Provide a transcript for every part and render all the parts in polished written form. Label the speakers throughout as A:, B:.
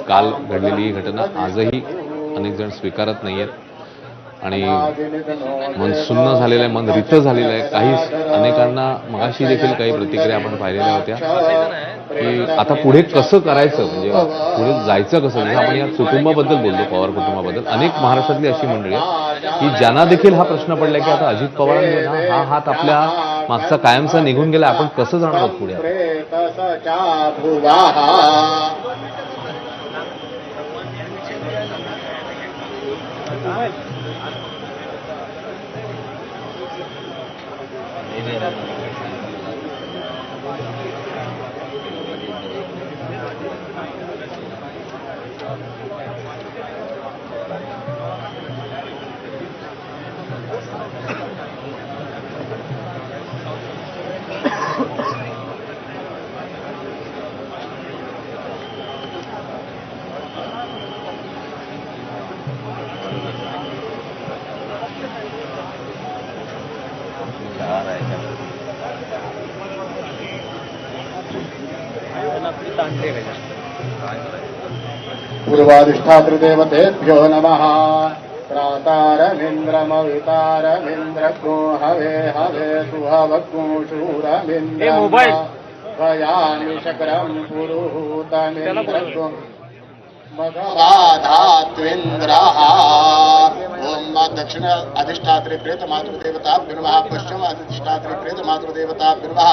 A: काल घडलेली ही घटना आजही अनेक जण स्वीकारत नाहीयेत आणि मन सुन्न झालेलं आहे, मन रिक्त झालेलं आहे. काही अनेकांना मगाशी देखील काही प्रतिक्रिया आपण पाहिलेल्या होत्या की आता पुढे कसं करायचं, म्हणजे पुढे जायचं कसं. जसं आपण या कुटुंबाबद्दल बोललो, पवार कुटुंबाबद्दल, अनेक महाराष्ट्रातली अशी मंडळी आहे की ज्यांना देखील हा प्रश्न पडलाय की आता अजित पवारांनी ना हा हात आपल्या मागचा कायमचा निघून गेला, आपण कसं जाणार आहोत पुढे.
B: पूर्वाधिष्ठातृदेवतेभ्यो नमः। प्रातारमिन्द्रमवितारमिन्द्रको हवे हवे सुहवग्मुषूरमिन्द्रम् भयामि शकरं पुरुहूतमिन्द्रको मघवाधात्विन्द्रः। ओम दक्षिण अधिष्ठात्री प्रेत मातृदेवताभ्यो नमः। पश्चिम अधिष्ठात्री प्रेत मातृदेवताभ्यो नमः।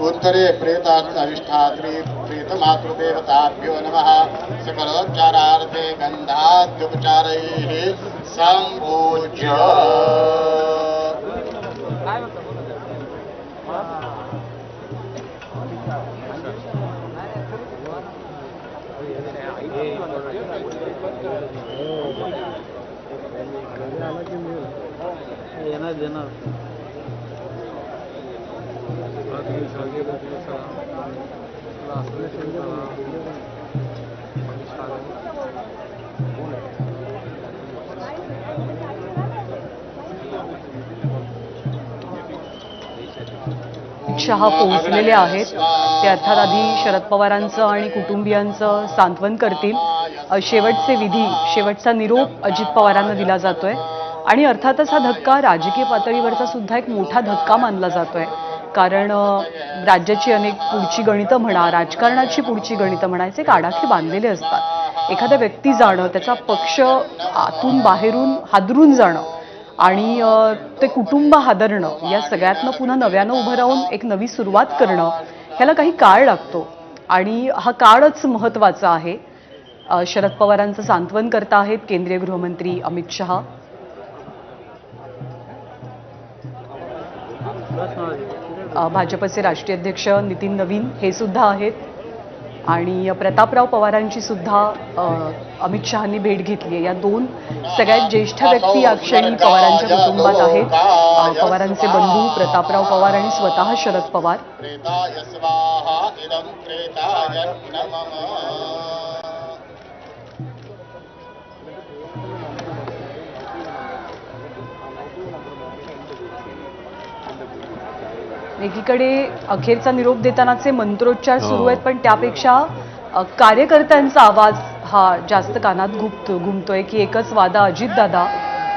B: उत्तरे प्रेत अधिष्ठात्री प्रेत मातृदेवताभ्यो नमः। सकलोपचारार्थे गन्धाद्युपचारैः सम्पूज्य
C: शहा पोहोचलेले आहेत। ते अर्थात आधी शरद पवारांचं आणि कुटुंबियांचं सांत्वन करतील। शेवटचे विधी, शेवटचा निरोप अजित पवारांना दिला जातोय आणि अर्थातच हा धक्का राजकीय पातळीवरचा सुद्धा एक मोठा धक्का मानला जातोय, कारण राज्याची अनेक पुढची गणितं म्हणा, राजकारणाची पुढची गणितं म्हणायचे एक आडाखे बांधलेले असतात। एखाद्या व्यक्ती जाणं, त्याचा पक्ष आतून बाहेरून हादरून जाणं आणि ते कुटुंब हादरणं, या सगळ्यातनं पुन्हा नव्यानं उभं राहून एक नवी सुरुवात करणं, ह्याला काही काळ लागतो आणि हा काळच महत्त्वाचा आहे। शरद पवारांचं सांत्वन करता आहेत केंद्रीय गृहमंत्री अमित शहा। भाजपचे राष्ट्रीय अध्यक्ष नितीन नवीन हे सुद्धा आहेत आणि प्रतापराव पवारांची सुद्धा अमित शहांनी भेट घेतली आहे। या दोन सगळ्यात ज्येष्ठ व्यक्ती या क्षणी पवारांच्या कुटुंबात आहेत। पवारांचे बंधू प्रतापराव पवार आणि स्वतः शरद पवार। एकीकडे अखेरचा निरोप देतानाचे मंत्रोच्चार सुरू आहेत, पण त्यापेक्षा कार्यकर्त्यांचा आवाज हा जास्त कानात घुमतोय की एकच वादा अजित दादा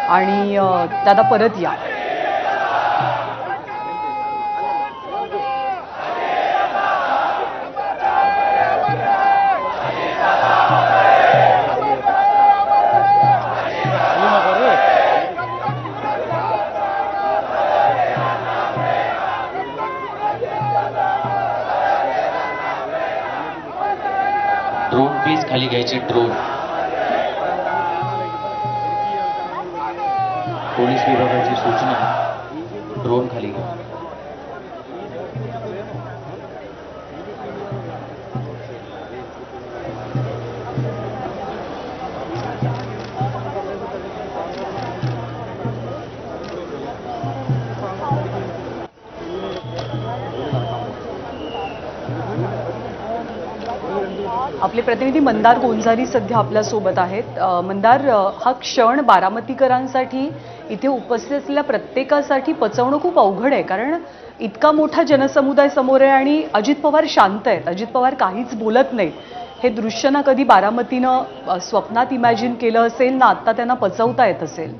C: आणि दादा परत या।
D: ड्रोन प्लीज खाली घ्यायचे। ड्रोन पोलीस विभागाची सूचना, ड्रोन खाली घ्या।
C: आपले प्रतिनिधी मंदार गोंजारी सध्या आपल्या सोबत आहेत। मंदार, हा क्षण बारामतीकरांसाठी, इथे उपस्थित असलेल्या प्रत्येकासाठी पचवणं खूप अवघड आहे, कारण इतका मोठा जनसमुदाय समोर आहे आणि अजित पवार शांत आहेत, अजित पवार काहीच बोलत नाहीत। हे दृश्य ना कधी बारामतीनं स्वप्नात इमॅजिन केलं असेल ना आत्ता त्यांना पचवता येत असेल.